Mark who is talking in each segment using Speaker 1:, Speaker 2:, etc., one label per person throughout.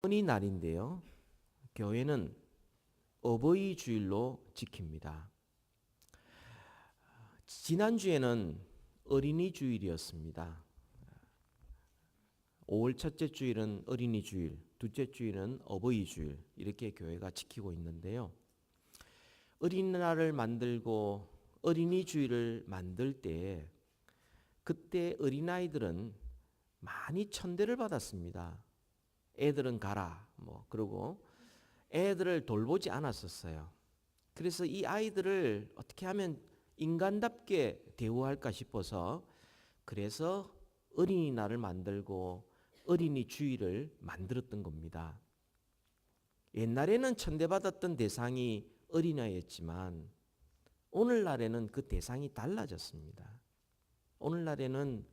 Speaker 1: 어린이날인데요. 교회는 어버이 주일로 지킵니다. 지난주에는 어린이 주일이었습니다. 5월 첫째 주일은 어린이 주일, 둘째 주일은 어버이 주일, 이렇게 교회가 지키고 있는데요. 어린이날을 만들고 어린이 주일을 만들 때 그때 어린아이들은 많이 천대를 받았습니다. 애들은 가라 그러고 애들을 돌보지 않았었어요. 그래서 이 아이들을 어떻게 하면 인간답게 대우할까 싶어서 그래서 어린이날을 만들고 어린이 주일을 만들었던 겁니다. 옛날에는 천대받았던 대상이 어린아이였지만 오늘날에는 그 대상이 달라졌습니다. 오늘날에는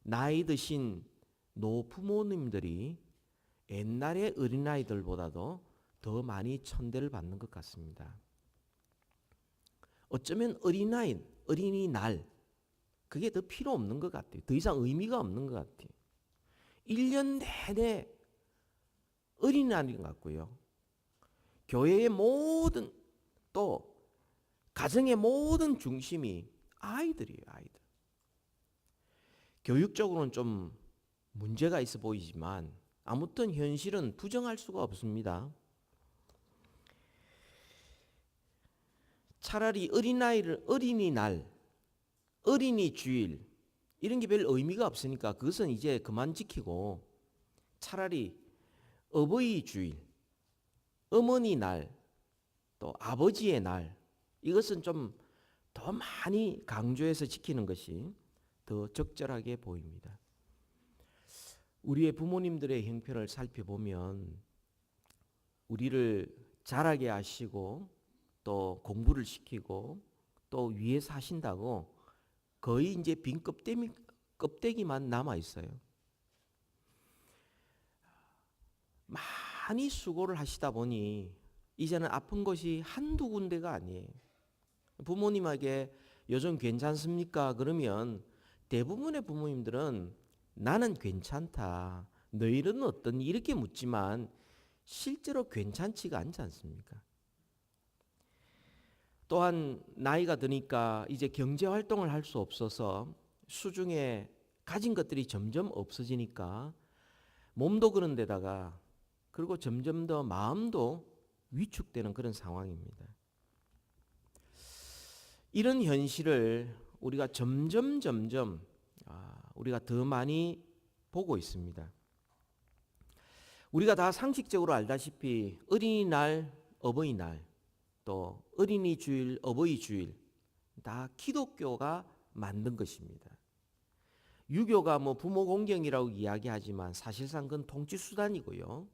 Speaker 1: 나이 드신 노부모님들이 옛날의 어린아이들보다도 더 많이 천대를 받는 것 같습니다. 어쩌면 어린이날 그게 더 필요 없는 것 같아요. 더 이상 의미가 없는 것 같아요. 1년 내내 어린이날인 것 같고요. 교회의 모든 또 가정의 모든 중심이 아이들이에요. 아이들. 교육적으로는 좀 문제가 있어 보이지만 아무튼 현실은 부정할 수가 없습니다. 차라리 어린이날, 어린이 주일 이런 게 별 의미가 없으니까 그것은 이제 그만 지키고 차라리 어버이 주일, 어머니 날, 또 아버지의 날 이것은 좀 더 많이 강조해서 지키는 것이 더 적절하게 보입니다. 우리의 부모님들의 형편을 살펴보면 우리를 자라게 하시고 또 공부를 시키고 또 위에서 하신다고 거의 이제 빈 껍데기만 남아 있어요. 많이 수고를 하시다 보니 이제는 아픈 것이 한두 군데가 아니에요. 부모님에게 요즘 괜찮습니까? 그러면 대부분의 부모님들은 나는 괜찮다. 너희는 어떠니? 이렇게 묻지만 실제로 괜찮지가 않지 않습니까? 또한 나이가 드니까 이제 경제 활동을 할 수 없어서 수중에 가진 것들이 점점 없어지니까 몸도 그런 데다가 그리고 점점 더 마음도 위축되는 그런 상황입니다. 이런 현실을 우리가 점점 우리가 더 많이 보고 있습니다. 우리가 다 상식적으로 알다시피 어린이날, 어버이날, 또 어린이 주일, 어버이 주일 다 기독교가 만든 것입니다. 유교가 부모 공경이라고 이야기하지만 사실상 그건 통치 수단이고요.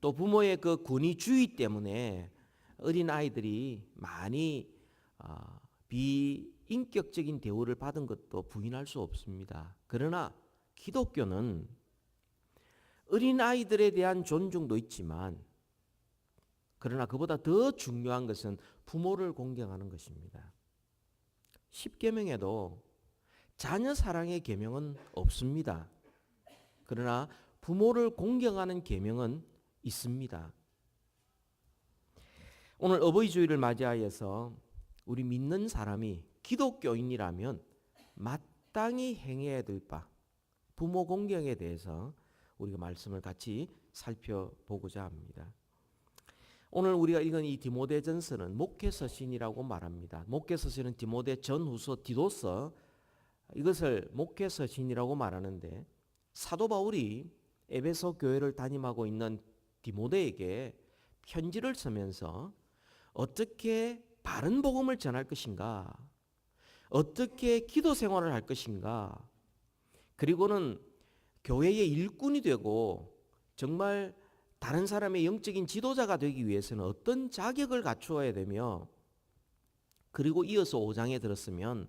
Speaker 1: 또 부모의 그 권위주의 때문에 어린 아이들이 많이 비인격적인 대우를 받은 것도 부인할 수 없습니다. 그러나 기독교는 어린아이들에 대한 존중도 있지만 그러나 그보다 더 중요한 것은 부모를 공경하는 것입니다. 10계명에도 자녀 사랑의 계명은 없습니다. 그러나 부모를 공경하는 계명은 있습니다. 오늘 어버이 주일을 맞이하여서 우리 믿는 사람이 기독교인이라면 마땅히 행해야 될 바, 부모 공경에 대해서 우리가 말씀을 같이 살펴보고자 합니다. 오늘 우리가 읽은 이 디모데전서는 목회서신이라고 말합니다. 목회서신은 디모데 전후서 디도서 이것을 목회서신이라고 말하는데 사도 바울이 에베소 교회를 담임하고 있는 디모데에게 편지를 쓰면서 어떻게 바른 복음을 전할 것인가, 어떻게 기도 생활을 할 것인가, 그리고는 교회의 일꾼이 되고 정말 다른 사람의 영적인 지도자가 되기 위해서는 어떤 자격을 갖추어야 되며, 그리고 이어서 5장에 들었으면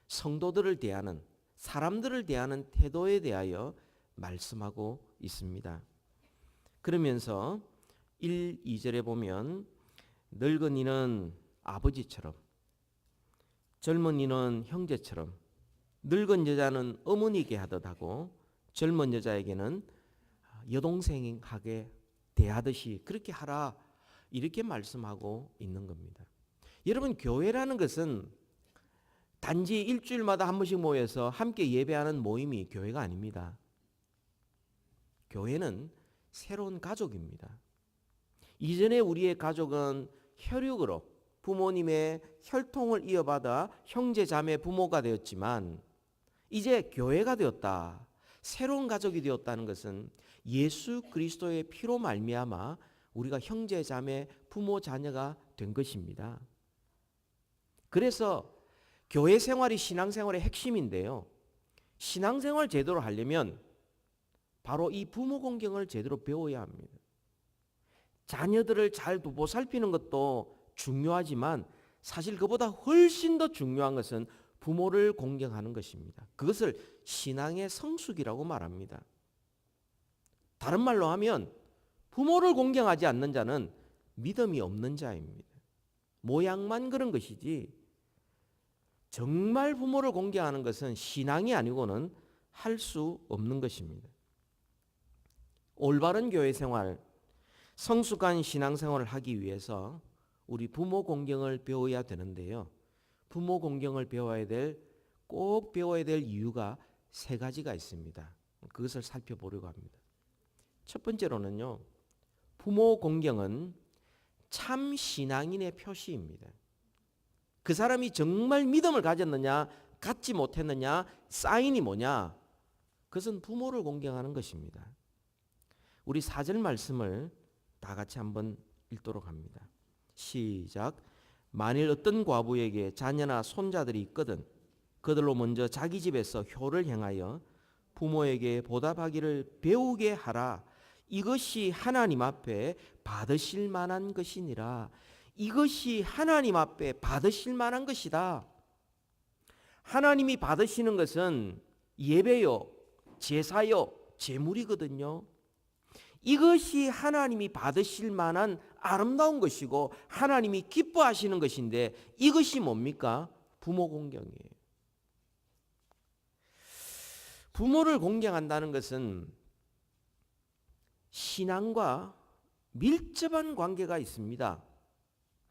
Speaker 1: 성도들을 대하는, 사람들을 대하는 태도에 대하여 말씀하고 있습니다. 그러면서 1, 2절에 보면 늙은이는 아버지처럼, 젊은이는 형제처럼, 늙은 여자는 어머니께 하듯 하고 젊은 여자에게는 여동생하게 대하듯이 그렇게 하라 이렇게 말씀하고 있는 겁니다. 여러분, 교회라는 것은 단지 일주일마다 한 번씩 모여서 함께 예배하는 모임이 교회가 아닙니다. 교회는 새로운 가족입니다. 이전에 우리의 가족은 혈육으로 부모님의 혈통을 이어받아 형제 자매 부모가 되었지만 이제 교회가 되었다. 새로운 가족이 되었다는 것은 예수 그리스도의 피로 말미암아 우리가 형제 자매 부모 자녀가 된 것입니다. 그래서 교회 생활이 신앙생활의 핵심인데요. 신앙생활 제대로 하려면 바로 이 부모 공경을 제대로 배워야 합니다. 자녀들을 잘 보살피는 것도 중요하지만 사실 그보다 훨씬 더 중요한 것은 부모를 공경하는 것입니다. 그것을 신앙의 성숙이라고 말합니다. 다른 말로 하면 부모를 공경하지 않는 자는 믿음이 없는 자입니다. 모양만 그런 것이지 정말 부모를 공경하는 것은 신앙이 아니고는 할 수 없는 것입니다. 올바른 교회 생활, 성숙한 신앙생활을 하기 위해서 우리 부모 공경을 배워야 되는데요. 부모 공경을 꼭 배워야 될 이유가 세 가지가 있습니다. 그것을 살펴보려고 합니다. 첫 번째로는요, 부모 공경은 참 신앙인의 표시입니다. 그 사람이 정말 믿음을 가졌느냐, 갖지 못했느냐, 사인이 뭐냐? 그것은 부모를 공경하는 것입니다. 우리 4절 말씀을 다 같이 한번 읽도록 합니다. 시작. 만일 어떤 과부에게 자녀나 손자들이 있거든 그들로 먼저 자기 집에서 효를 행하여 부모에게 보답하기를 배우게 하라. 이것이 하나님 앞에 받으실 만한 것이니라. 이것이 하나님 앞에 받으실 만한 것이다. 하나님이 받으시는 것은 예배요, 제사요, 제물이거든요. 이것이 하나님이 받으실 만한 아름다운 것이고 하나님이 기뻐하시는 것인데 이것이 뭡니까? 부모 공경이에요. 부모를 공경한다는 것은 신앙과 밀접한 관계가 있습니다.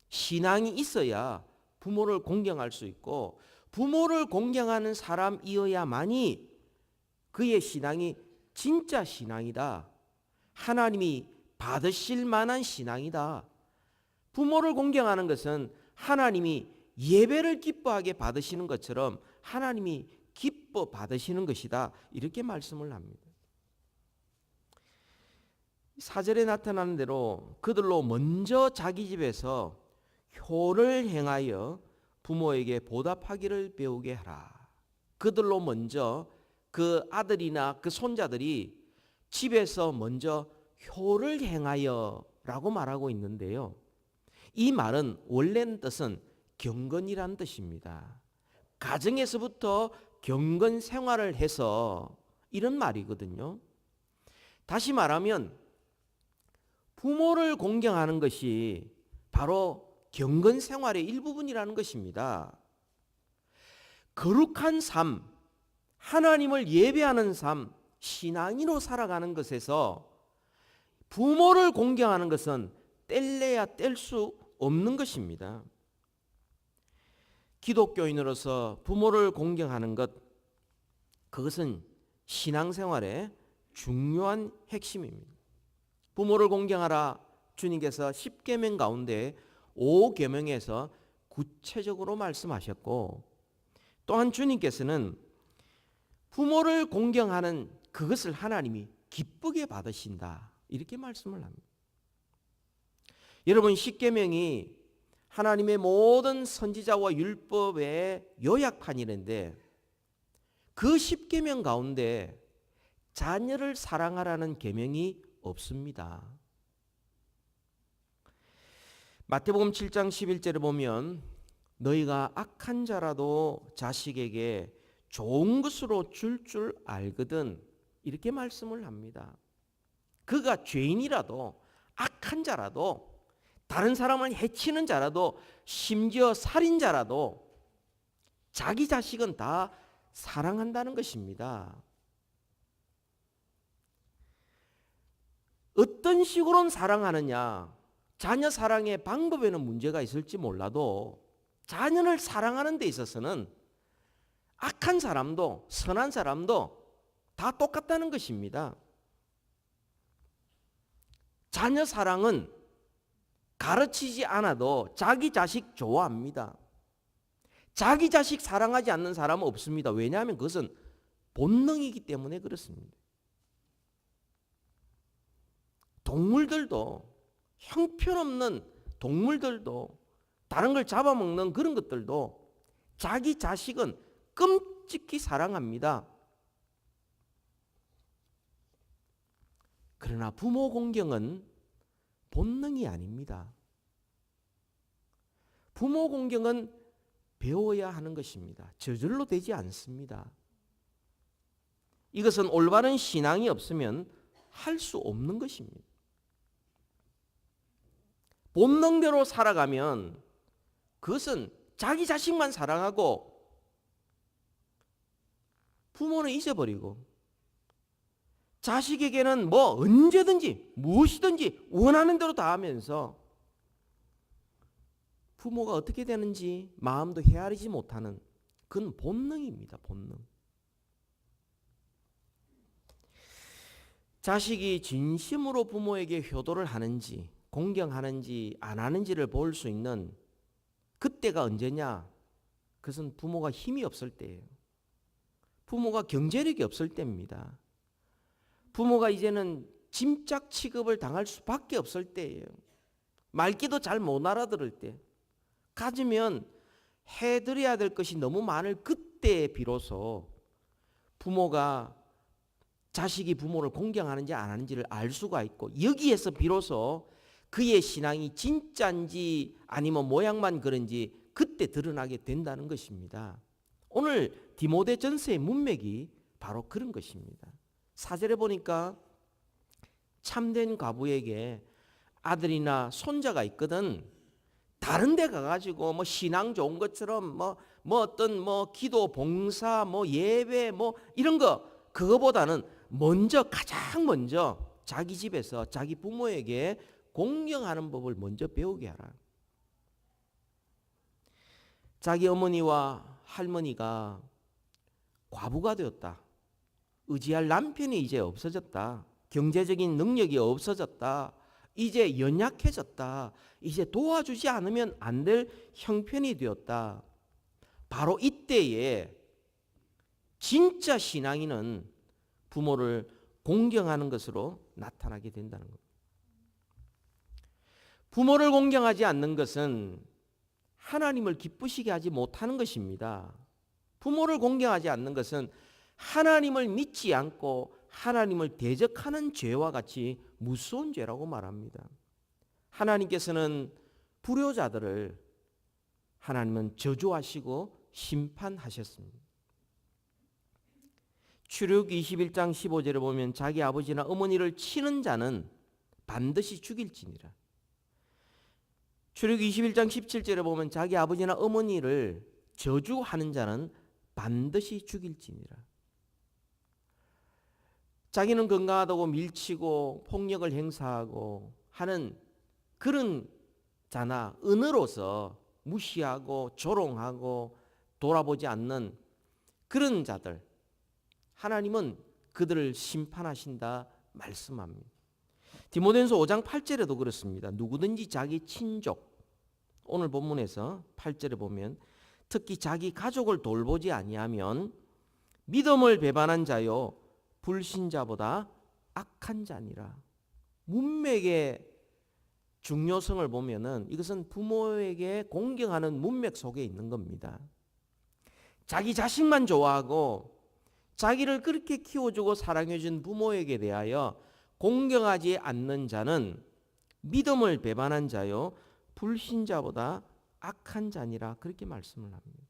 Speaker 1: 신앙이 있어야 부모를 공경할 수 있고 부모를 공경하는 사람이어야만이 그의 신앙이 진짜 신앙이다. 하나님이 받으실 만한 신앙이다. 부모를 공경하는 것은 하나님이 예배를 기뻐하게 받으시는 것처럼 하나님이 기뻐 받으시는 것이다. 이렇게 말씀을 합니다. 4절에 나타나는 대로 그들로 먼저 자기 집에서 효를 행하여 부모에게 보답하기를 배우게 하라. 그들로 먼저 그 아들이나 그 손자들이 집에서 먼저 효를 행하여 라고 말하고 있는데요. 이 말은 원래는 뜻은 경건이란 뜻입니다. 가정에서부터 경건 생활을 해서 이런 말이거든요. 다시 말하면 부모를 공경하는 것이 바로 경건 생활의 일부분이라는 것입니다. 거룩한 삶, 하나님을 예배하는 삶, 신앙인으로 살아가는 것에서 부모를 공경하는 것은 뗄래야 뗄 수 없는 것입니다. 기독교인으로서 부모를 공경하는 것, 그것은 신앙생활의 중요한 핵심입니다. 부모를 공경하라 주님께서 10계명 가운데 5계명에서 구체적으로 말씀하셨고 또한 주님께서는 부모를 공경하는 그것을 하나님이 기쁘게 받으신다 이렇게 말씀을 합니다. 여러분 10계명이 하나님의 모든 선지자와 율법의 요약판이는데 그 10계명 가운데 자녀를 사랑하라는 계명이 없습니다. 마태복음 7장 11절에 보면 너희가 악한 자라도 자식에게 좋은 것으로 줄 알거든 이렇게 말씀을 합니다. 그가 죄인이라도 악한 자라도 다른 사람을 해치는 자라도 심지어 살인자라도 자기 자식은 다 사랑한다는 것입니다. 어떤 식으로는 사랑하느냐, 자녀 사랑의 방법에는 문제가 있을지 몰라도 자녀를 사랑하는 데 있어서는 악한 사람도 선한 사람도 다 똑같다는 것입니다. 자녀 사랑은 가르치지 않아도 자기 자식 좋아합니다. 자기 자식 사랑하지 않는 사람은 없습니다. 왜냐하면 그것은 본능이기 때문에 그렇습니다. 동물들도, 형편없는 동물들도, 다른 걸 잡아먹는 그런 것들도 자기 자식은 끔찍히 사랑합니다. 그러나 부모 공경은 본능이 아닙니다. 부모 공경은 배워야 하는 것입니다. 저절로 되지 않습니다. 이것은 올바른 신앙이 없으면 할 수 없는 것입니다. 본능대로 살아가면 그것은 자기 자식만 사랑하고 부모는 잊어버리고 자식에게는 뭐 언제든지 무엇이든지 원하는 대로 다 하면서 부모가 어떻게 되는지 마음도 헤아리지 못하는 그건 본능입니다. 본능. 자식이 진심으로 부모에게 효도를 하는지 공경하는지 안 하는지를 볼 수 있는 그때가 언제냐? 그것은 부모가 힘이 없을 때예요. 부모가 경제력이 없을 때입니다. 부모가 이제는 짐짝 취급을 당할 수밖에 없을 때예요. 말귀도 잘 못 알아들을 때. 가지면 해드려야 될 것이 너무 많을 그때에 비로소 부모가 자식이 부모를 공경하는지 안 하는지를 알 수가 있고 여기에서 비로소 그의 신앙이 진짜인지 아니면 모양만 그런지 그때 드러나게 된다는 것입니다. 오늘 디모데 전서의 문맥이 바로 그런 것입니다. 4절에 보니까 참된 과부에게 아들이나 손자가 있거든 다른 데 가가지고 뭐 신앙 좋은 것처럼 뭐 어떤 뭐 기도 봉사 뭐 예배 뭐 이런 거 그거보다는 먼저 가장 먼저 자기 집에서 자기 부모에게 공경하는 법을 먼저 배우게 하라. 자기 어머니와 할머니가 과부가 되었다. 의지할 남편이 이제 없어졌다. 경제적인 능력이 없어졌다. 이제 연약해졌다. 이제 도와주지 않으면 안 될 형편이 되었다. 바로 이때에 진짜 신앙인은 부모를 공경하는 것으로 나타나게 된다는 겁니다. 부모를 공경하지 않는 것은 하나님을 기쁘시게 하지 못하는 것입니다. 부모를 공경하지 않는 것은 하나님을 믿지 않고 하나님을 대적하는 죄와 같이 무서운 죄라고 말합니다. 하나님께서는 불효자들을 하나님은 저주하시고 심판하셨습니다. 출애굽 21장 15절에 보면 자기 아버지나 어머니를 치는 자는 반드시 죽일지니라. 출애굽 21장 17절에 보면 자기 아버지나 어머니를 저주하는 자는 반드시 죽일지니라. 자기는 건강하다고 밀치고 폭력을 행사하고 하는 그런 자나 은으로서 무시하고 조롱하고 돌아보지 않는 그런 자들 하나님은 그들을 심판하신다 말씀합니다. 디모데전서 5장 8절에도 그렇습니다. 누구든지 자기 친족 오늘 본문에서 8절에 보면 특히 자기 가족을 돌보지 아니하면 믿음을 배반한 자요 불신자보다 악한 자니라. 문맥의 중요성을 보면은 이것은 부모에게 공경하는 문맥 속에 있는 겁니다. 자기 자식만 좋아하고 자기를 그렇게 키워주고 사랑해준 부모에게 대하여 공경하지 않는 자는 믿음을 배반한 자요 불신자보다 악한 자니라 그렇게 말씀을 합니다.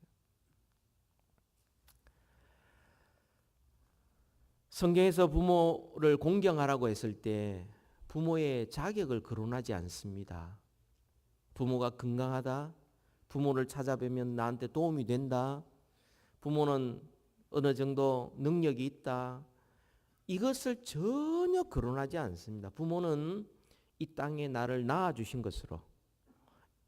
Speaker 1: 성경에서 부모를 공경하라고 했을 때 부모의 자격을 거론하지 않습니다. 부모가 건강하다, 부모를 찾아뵈면 나한테 도움이 된다, 부모는 어느 정도 능력이 있다, 이것을 전혀 전혀 거론하지 않습니다. 부모는 이 땅에 나를 낳아주신 것으로,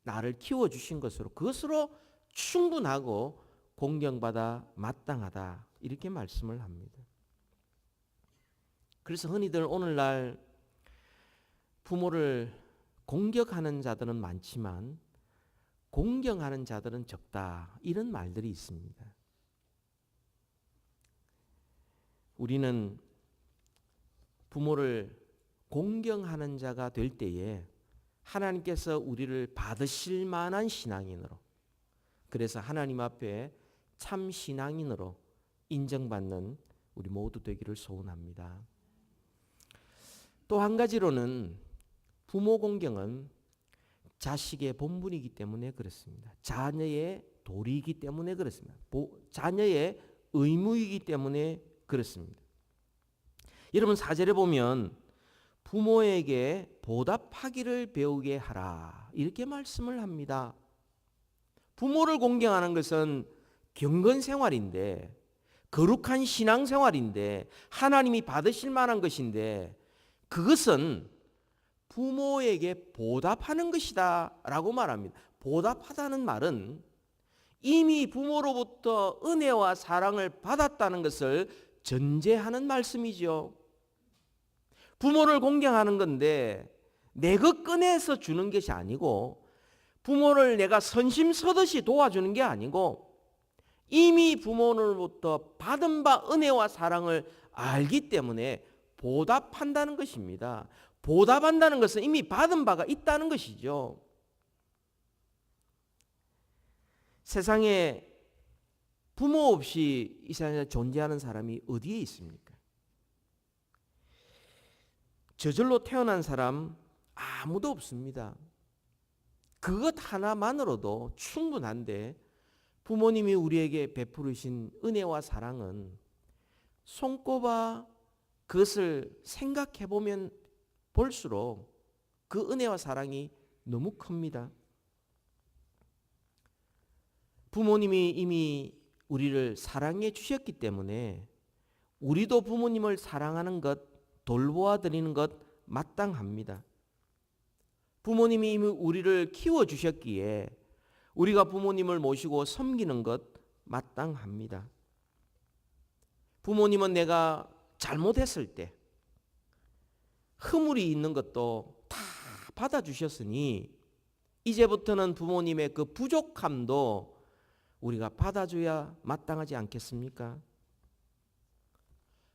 Speaker 1: 나를 키워주신 것으로, 그것으로 충분하고 공경받아 마땅하다, 이렇게 말씀을 합니다. 그래서 흔히들 오늘날 부모를 공격하는 자들은 많지만 공경하는 자들은 적다, 이런 말들이 있습니다. 우리는 부모를 공경하는 자가 될 때에 하나님께서 우리를 받으실 만한 신앙인으로, 그래서 하나님 앞에 참 신앙인으로 인정받는 우리 모두 되기를 소원합니다. 또 한 가지로는 부모 공경은 자식의 본분이기 때문에 그렇습니다. 자녀의 도리이기 때문에 그렇습니다. 자녀의 의무이기 때문에 그렇습니다. 여러분 4절에 보면 부모에게 보답하기를 배우게 하라, 이렇게 말씀을 합니다. 부모를 공경하는 것은 경건생활인데, 거룩한 신앙생활인데, 하나님이 받으실 만한 것인데, 그것은 부모에게 보답하는 것이다 라고 말합니다. 보답하다는 말은 이미 부모로부터 은혜와 사랑을 받았다는 것을 전제하는 말씀이죠. 부모를 공경하는 건데 내 것 꺼내서 주는 것이 아니고, 부모를 내가 선심서듯이 도와주는 게 아니고, 이미 부모로부터 받은 바 은혜와 사랑을 알기 때문에 보답한다는 것입니다. 보답한다는 것은 이미 받은 바가 있다는 것이죠. 세상에 부모 없이 이 세상에 존재하는 사람이 어디에 있습니까? 저절로 태어난 사람 아무도 없습니다. 그것 하나만으로도 충분한데, 부모님이 우리에게 베푸르신 은혜와 사랑은 손꼽아 그것을 생각해 보면 볼수록 그 은혜와 사랑이 너무 큽니다. 부모님이 이미 우리를 사랑해 주셨기 때문에 우리도 부모님을 사랑하는 것, 돌보아 드리는 것 마땅합니다. 부모님이 이미 우리를 키워 주셨기에 우리가 부모님을 모시고 섬기는 것 마땅합니다. 부모님은 내가 잘못했을 때 허물이 있는 것도 다 받아주셨으니 이제부터는 부모님의 그 부족함도 우리가 받아줘야 마땅하지 않겠습니까?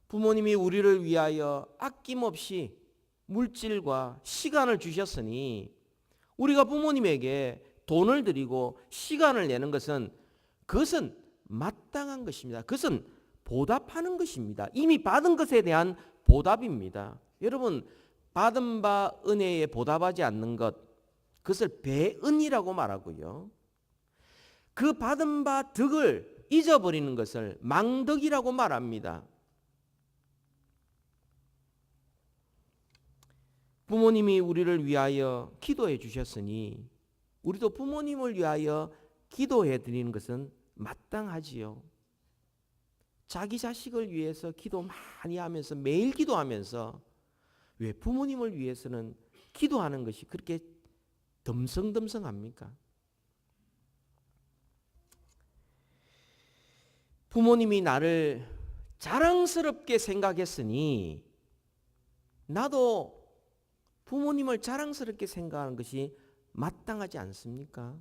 Speaker 1: 부모님이 우리를 위하여 아낌없이 물질과 시간을 주셨으니 우리가 부모님에게 돈을 드리고 시간을 내는 것은, 그것은 마땅한 것입니다. 그것은 보답하는 것입니다. 이미 받은 것에 대한 보답입니다. 여러분, 받은 바 은혜에 보답하지 않는 것, 그것을 배은이라고 말하고요. 그 받은 바 덕을 잊어버리는 것을 망덕이라고 말합니다. 부모님이 우리를 위하여 기도해 주셨으니 우리도 부모님을 위하여 기도해 드리는 것은 마땅하지요. 자기 자식을 위해서 기도 많이 하면서, 매일 기도하면서, 왜 부모님을 위해서는 기도하는 것이 그렇게 덤성덤성합니까? 부모님이 나를 자랑스럽게 생각했으니 나도 부모님을 자랑스럽게 생각하는 것이 마땅하지 않습니까?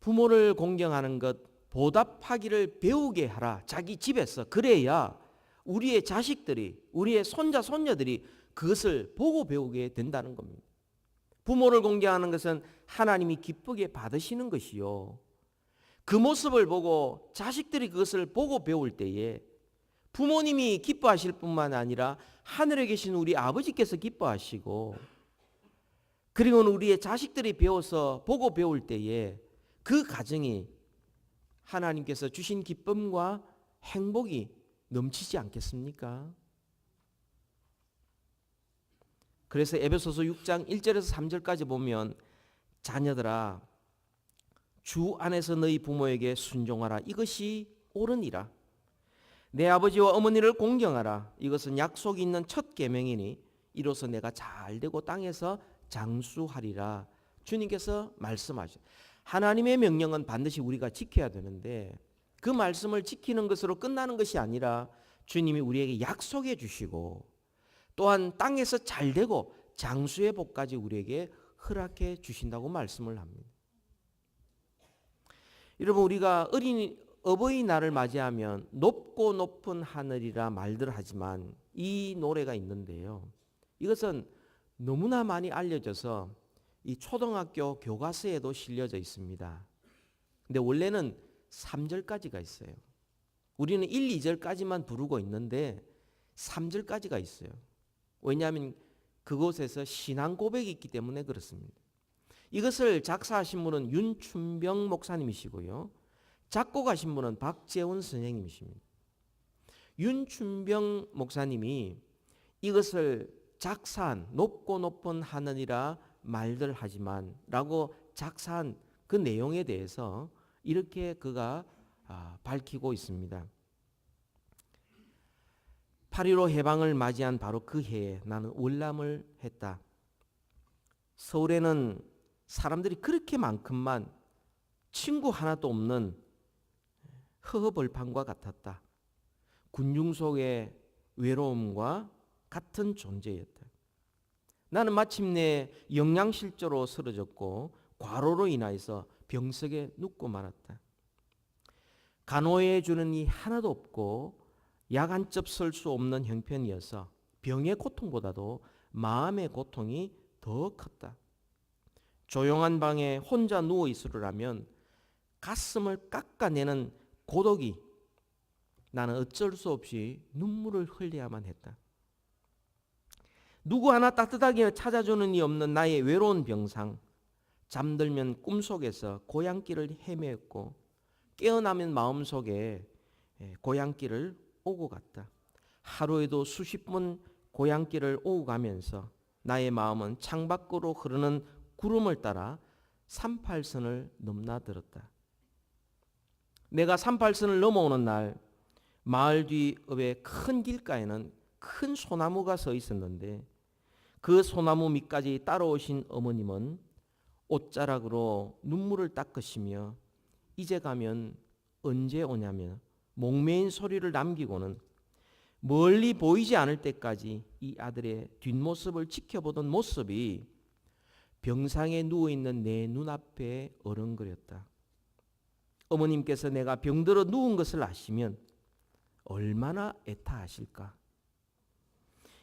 Speaker 1: 부모를 공경하는 것, 보답하기를 배우게 하라. 자기 집에서. 그래야 우리의 자식들이, 우리의 손자 손녀들이 그것을 보고 배우게 된다는 겁니다. 부모를 공경하는 것은 하나님이 기쁘게 받으시는 것이요, 그 모습을 보고 자식들이 그것을 보고 배울 때에 부모님이 기뻐하실 뿐만 아니라 하늘에 계신 우리 아버지께서 기뻐하시고, 그리고 우리의 자식들이 배워서 보고 배울 때에 그 가정이 하나님께서 주신 기쁨과 행복이 넘치지 않겠습니까? 그래서 에베소서 6장 1절에서 3절까지 보면, 자녀들아 주 안에서 너희 부모에게 순종하라. 이것이 옳으니라. 내 아버지와 어머니를 공경하라. 이것은 약속이 있는 첫 계명이니 이로써 내가 잘되고 땅에서 장수하리라. 주님께서 말씀하셨어요. 하나님의 명령은 반드시 우리가 지켜야 되는데 그 말씀을 지키는 것으로 끝나는 것이 아니라 주님이 우리에게 약속해 주시고 또한 땅에서 잘되고 장수의 복까지 우리에게 허락해 주신다고 말씀을 합니다. 여러분, 우리가 어버이날을 맞이하면 높고 높은 하늘이라 말들 하지만 이 노래가 있는데요. 이것은 너무나 많이 알려져서 이 초등학교 교과서에도 실려져 있습니다. 근데 원래는 3절까지가 있어요. 우리는 1, 2절까지만 부르고 있는데 3절까지가 있어요. 왜냐하면 그곳에서 신앙 고백이 있기 때문에 그렇습니다. 이것을 작사하신 분은 윤춘병 목사님이시고요. 작곡하신 분은 박재훈 선생님이십니다. 윤춘병 목사님이 이것을 작사한 높고 높은 하늘이라 말들 하지만 라고 작사한 그 내용에 대해서 이렇게 그가 밝히고 있습니다. 8.15 해방을 맞이한 바로 그 해에 나는 월남을 했다. 서울에는 사람들이 그렇게 많건만 친구 하나도 없는 허허벌판과 같았다. 군중 속의 외로움과 같은 존재였다. 나는 마침내 영양실조로 쓰러졌고 과로로 인하여서 병석에 눕고 말았다. 간호해 주는 이 하나도 없고 약 한 첩 쓸 수 없는 형편이어서 병의 고통보다도 마음의 고통이 더 컸다. 조용한 방에 혼자 누워 있으라면 가슴을 깎아내는 고독이 나는 어쩔 수 없이 눈물을 흘려야만 했다. 누구 하나 따뜻하게 찾아주는 이 없는 나의 외로운 병상, 잠들면 꿈속에서 고향길을 헤매었고 깨어나면 마음속에 고향길을 오고 갔다. 하루에도 수십 번 고향길을 오고 가면서 나의 마음은 창밖으로 흐르는 구름을 따라 38선을 넘나들었다. 내가 38선을 넘어오는 날 마을 뒤 읍의 큰 길가에는 큰 소나무가 서 있었는데 그 소나무 밑까지 따라오신 어머님은 옷자락으로 눈물을 닦으시며 이제 가면 언제 오냐며 목매인 소리를 남기고는 멀리 보이지 않을 때까지 이 아들의 뒷모습을 지켜보던 모습이 병상에 누워있는 내 눈앞에 어른거렸다. 어머님께서 내가 병들어 누운 것을 아시면 얼마나 애타하실까.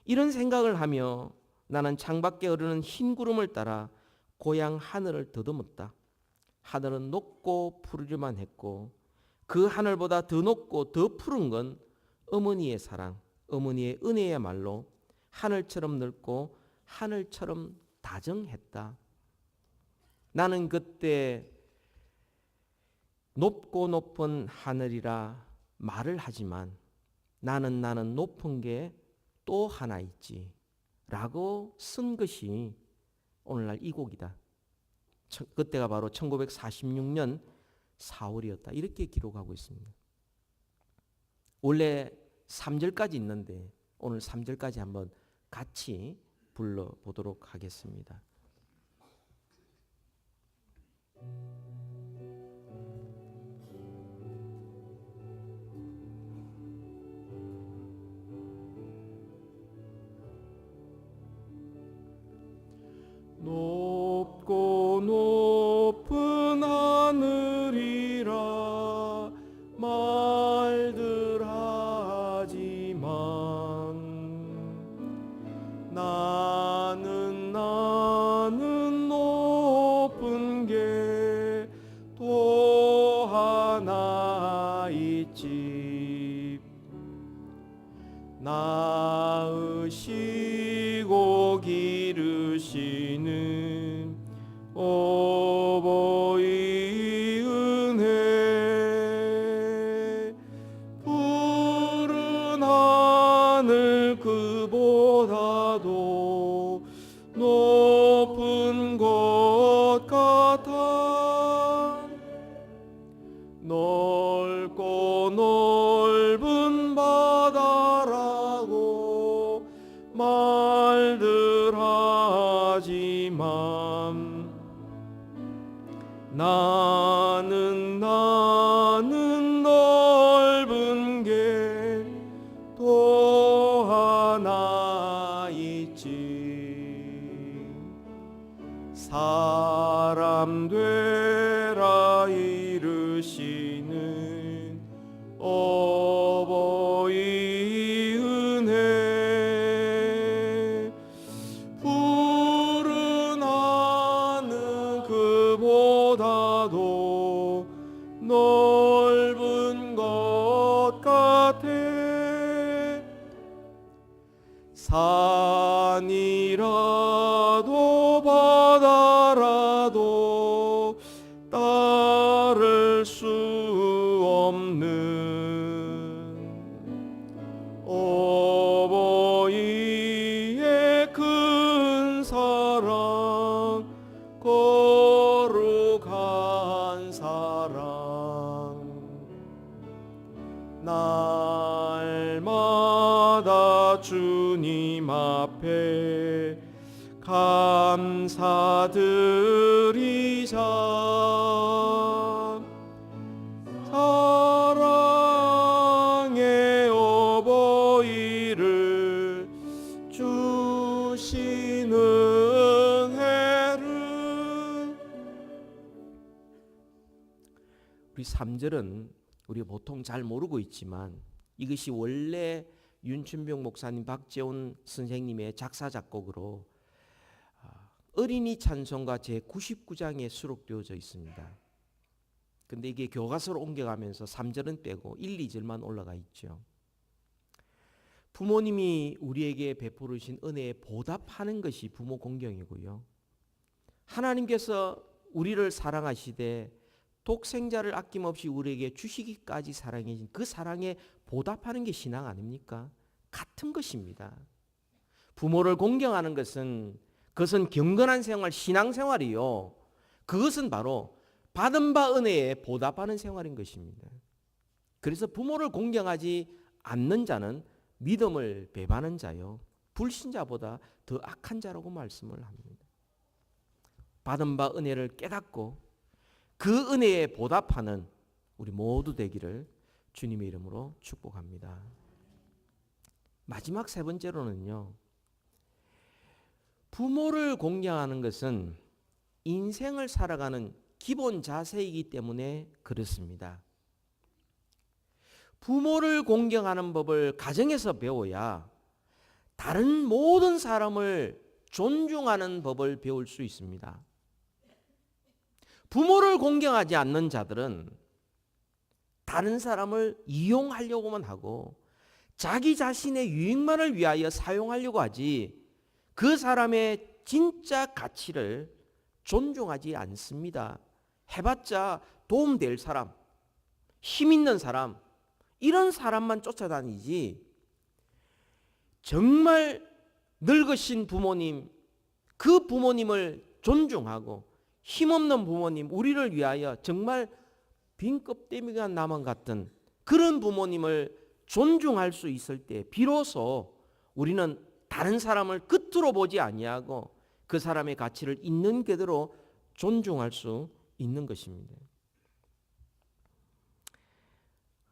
Speaker 1: 이런 생각을 하며 나는 창밖에 흐르는 흰 구름을 따라 고향 하늘을 더듬었다. 하늘은 높고 푸르기만 했고 그 하늘보다 더 높고 더 푸른 건 어머니의 사랑, 어머니의 은혜야말로 하늘처럼 넓고 하늘처럼 다정했다. 나는 그때 높고 높은 하늘이라 말을 하지만 나는 높은 게 또 하나 있지 라고 쓴 것이 오늘날 이 곡이다. 그때가 바로 1946년 4월이었다. 이렇게 기록하고 있습니다. 원래 3절까지 있는데 오늘 3절까지 한번 같이 불러보도록 하겠습니다. 높고 높은 하늘이라 말들 하지만 나는 높은 게 또 하나 있지. 낳으시고 기르시는 어버이 은혜, 푸른 하늘 그보다도 높은 것 같아. 넓고 넓은 말들 하지만 나는 넓은 게 또 하나 있지. 사람 되라 이르시는 어버이 은혜, 푸른 하늘 그보다도 넓은 것 같아. 산이라도 바다라도 따를 수 없는 어버이의 큰 사랑, 거룩한 사랑, 날마다 주님 앞에 감사드리자. 사랑의 어버이를 주신 은혜를. 우리 3절은 우리가 보통 잘 모르고 있지만 이것이 원래 윤춘병 목사님, 박재훈 선생님의 작사 작곡으로 어린이 찬송가 제99장에 수록되어져 있습니다. 근데 이게 교과서로 옮겨가면서 3절은 빼고 1, 2절만 올라가 있죠. 부모님이 우리에게 베풀으신 은혜에 보답하는 것이 부모 공경이고요. 하나님께서 우리를 사랑하시되 독생자를 아낌없이 우리에게 주시기까지 사랑해진 그 사랑에 보답하는 게 신앙 아닙니까? 같은 것입니다. 부모를 공경하는 것은 그것은 경건한 생활, 신앙생활이요. 그것은 바로 받은 바 은혜에 보답하는 생활인 것입니다. 그래서 부모를 공경하지 않는 자는 믿음을 배반한 자요, 불신자보다 더 악한 자라고 말씀을 합니다. 받은 바 은혜를 깨닫고 그 은혜에 보답하는 우리 모두 되기를 주님의 이름으로 축복합니다. 마지막 세 번째로는요, 부모를 공경하는 것은 인생을 살아가는 기본 자세이기 때문에 그렇습니다. 부모를 공경하는 법을 가정에서 배워야 다른 모든 사람을 존중하는 법을 배울 수 있습니다. 부모를 공경하지 않는 자들은 다른 사람을 이용하려고만 하고 자기 자신의 유익만을 위하여 사용하려고 하지 그 사람의 진짜 가치를 존중하지 않습니다. 해봤자 도움될 사람, 힘 있는 사람, 이런 사람만 쫓아다니지 정말 늙으신 부모님, 그 부모님을 존중하고 힘없는 부모님, 우리를 위하여 정말 빈 껍데기가 남은 같은 그런 부모님을 존중할 수 있을 때 비로소 우리는 다른 사람을 끝으로 보지 아니하고 그 사람의 가치를 있는 그대로 존중할 수 있는 것입니다.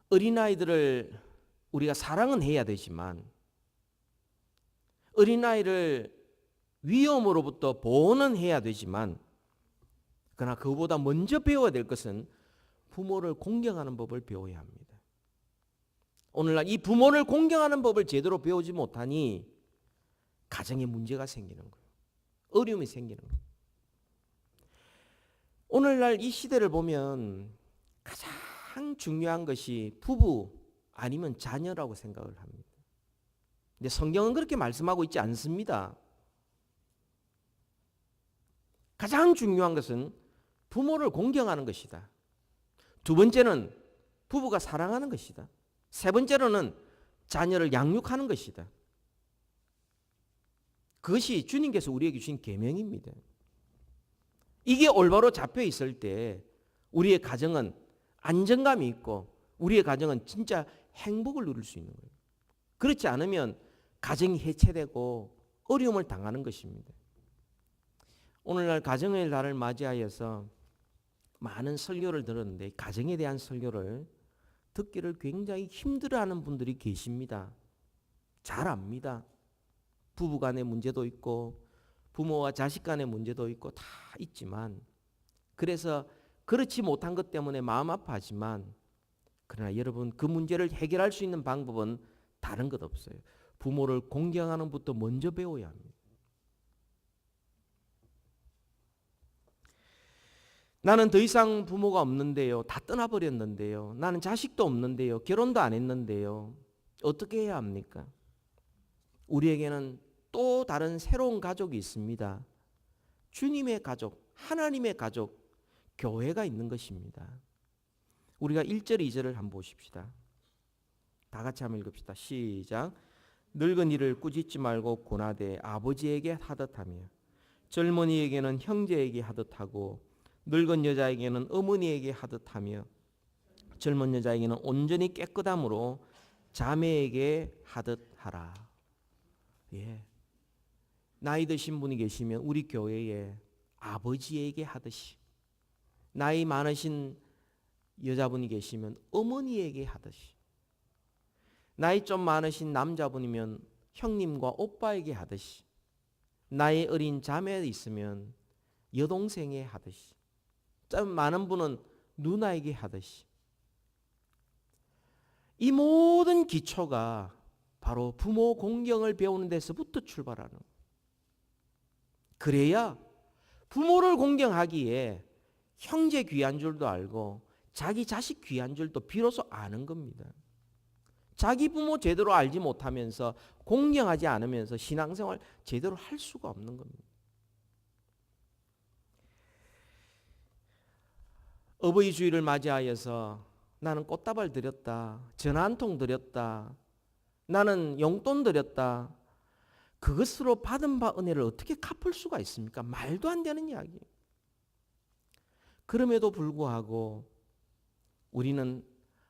Speaker 1: 어린아이들을 우리가 사랑은 해야 되지만 어린아이를 위험으로부터 보호는 해야 되지만 그러나 그보다 먼저 배워야 될 것은 부모를 공경하는 법을 배워야 합니다. 오늘날 이 부모를 공경하는 법을 제대로 배우지 못하니 가정에 문제가 생기는 거예요. 어려움이 생기는 거예요. 오늘날 이 시대를 보면 가장 중요한 것이 부부 아니면 자녀라고 생각을 합니다. 근데 성경은 그렇게 말씀하고 있지 않습니다. 가장 중요한 것은 부모를 공경하는 것이다. 두 번째는 부부가 사랑하는 것이다. 세 번째로는 자녀를 양육하는 것이다. 그것이 주님께서 우리에게 주신 계명입니다. 이게 올바로 잡혀 있을 때 우리의 가정은 안정감이 있고 우리의 가정은 진짜 행복을 누릴 수 있는 거예요. 그렇지 않으면 가정이 해체되고 어려움을 당하는 것입니다. 오늘날 가정의 날을 맞이하여서 많은 설교를 들었는데 가정에 대한 설교를 듣기를 굉장히 힘들어하는 분들이 계십니다. 잘 압니다. 부부 간의 문제도 있고 부모와 자식 간의 문제도 있고 다 있지만, 그래서 그렇지 못한 것 때문에 마음 아파하지만, 그러나 여러분, 그 문제를 해결할 수 있는 방법은 다른 것 없어요. 부모를 공경하는 것부터 먼저 배워야 합니다. 나는 더 이상 부모가 없는데요. 다 떠나버렸는데요. 나는 자식도 없는데요. 결혼도 안 했는데요. 어떻게 해야 합니까? 우리에게는 또 다른 새로운 가족이 있습니다. 주님의 가족, 하나님의 가족, 교회가 있는 것입니다. 우리가 1절, 2절을 한번 보십시다. 다 같이 한번 읽읍시다. 시작. 늙은이를 꾸짖지 말고 고나되 아버지에게 하듯하며 젊은이에게는 형제에게 하듯하고 늙은 여자에게는 어머니에게 하듯하며 젊은 여자에게는 온전히 깨끗함으로 자매에게 하듯하라. 예. 나이 드신 분이 계시면 우리 교회에 아버지에게 하듯이, 나이 많으신 여자분이 계시면 어머니에게 하듯이, 나이 좀 많으신 남자분이면 형님과 오빠에게 하듯이, 나이 어린 자매 있으면 여동생에 하듯이, 좀 많은 분은 누나에게 하듯이, 이 모든 기초가 바로 부모 공경을 배우는 데서부터 출발하는 거예요. 그래야 부모를 공경하기에 형제 귀한 줄도 알고 자기 자식 귀한 줄도 비로소 아는 겁니다. 자기 부모 제대로 알지 못하면서 공경하지 않으면서 신앙생활 제대로 할 수가 없는 겁니다. 어버이 주일을 맞이하여서 나는 꽃다발 드렸다, 전화 한 통 드렸다, 나는 용돈 드렸다, 그것으로 받은 바 은혜를 어떻게 갚을 수가 있습니까? 말도 안 되는 이야기. 그럼에도 불구하고 우리는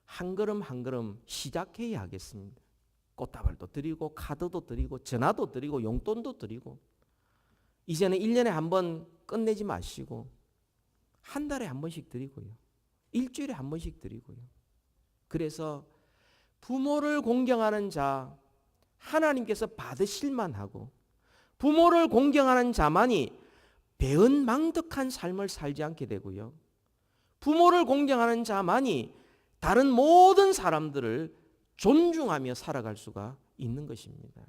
Speaker 1: 한 걸음 한 걸음 시작해야 하겠습니다. 꽃다발도 드리고 카드도 드리고 전화도 드리고 용돈도 드리고, 이제는 1년에 한 번 끝내지 마시고 한 달에 한 번씩 드리고요. 일주일에 한 번씩 드리고요. 그래서 부모를 공경하는 자, 하나님께서 받으실만 하고, 부모를 공경하는 자만이 배은망덕한 삶을 살지 않게 되고요. 부모를 공경하는 자만이 다른 모든 사람들을 존중하며 살아갈 수가 있는 것입니다.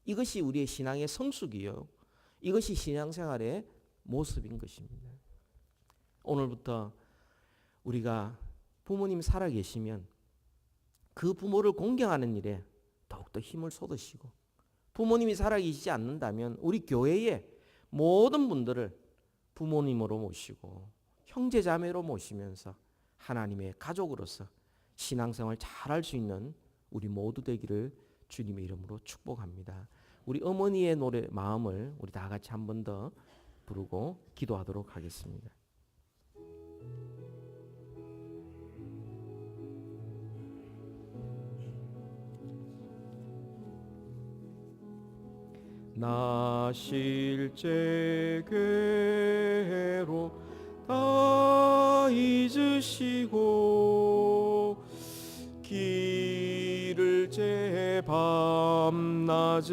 Speaker 1: 이것이 우리의 신앙의 성숙이요, 이것이 신앙생활의 모습인 것입니다. 오늘부터 우리가 부모님 살아계시면 그 부모를 공경하는 일에 더욱더 힘을 쏟으시고, 부모님이 살아계시지 않는다면 우리 교회의 모든 분들을 부모님으로 모시고 형제자매로 모시면서 하나님의 가족으로서 신앙생활 잘할 수 있는 우리 모두 되기를 주님의 이름으로 축복합니다. 우리 어머니의 노래 마음을 우리 다 같이 한 번 더 부르고 기도하도록 하겠습니다. 나 실제 괴로 다 잊으시고 길을 제 밤낮으로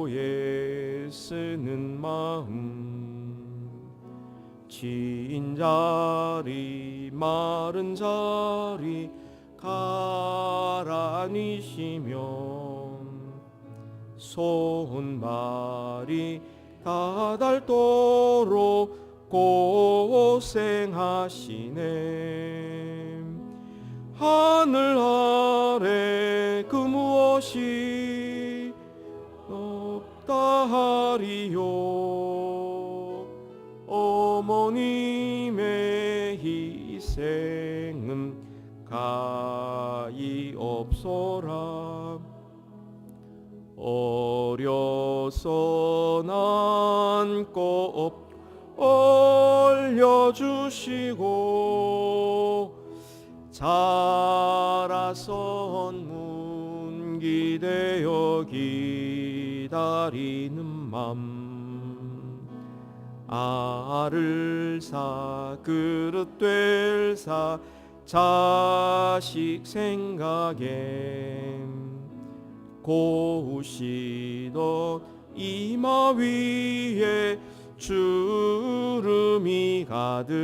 Speaker 1: 애쓰는 마음, 진 자리 마른 자리 가라니시며 손발이 다 닳도록 고생하시네. 하늘 아래 그 무엇이 없다 하리요. 어머님의 희생은 가히 없소라. 어려서 난꼭 올려주시고 자라선 문기되어 기 기다리는 맘 알을 사 그릇 될 사 자식 생각에 고우시던 이마 위에 주름이 가득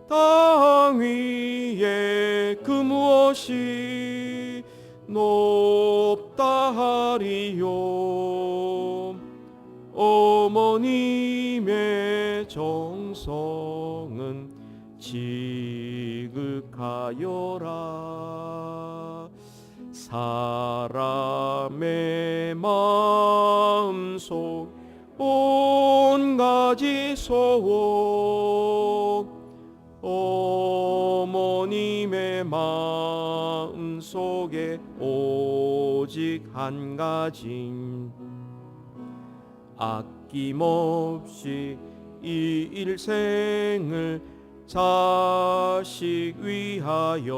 Speaker 1: 땅 위에 그 무엇이 높다 하리요 어머님의 정성은 지극하여라 사람의 마음속 온 가지 소원 어머님의 마음속에 오직 한 가지 아낌없이 이 일생을 자식 위하여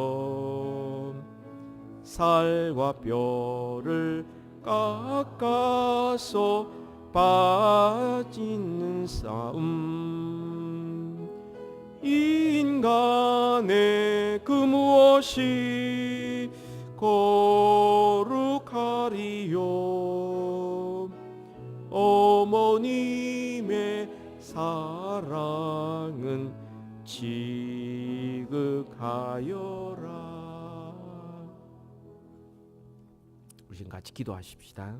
Speaker 1: 살과 뼈를 깎아서 빠지는 싸움 인간의 그 무엇이 거룩하리요 어머님의 사랑은 지극하여라. 우리 지금 같이 기도하십시다.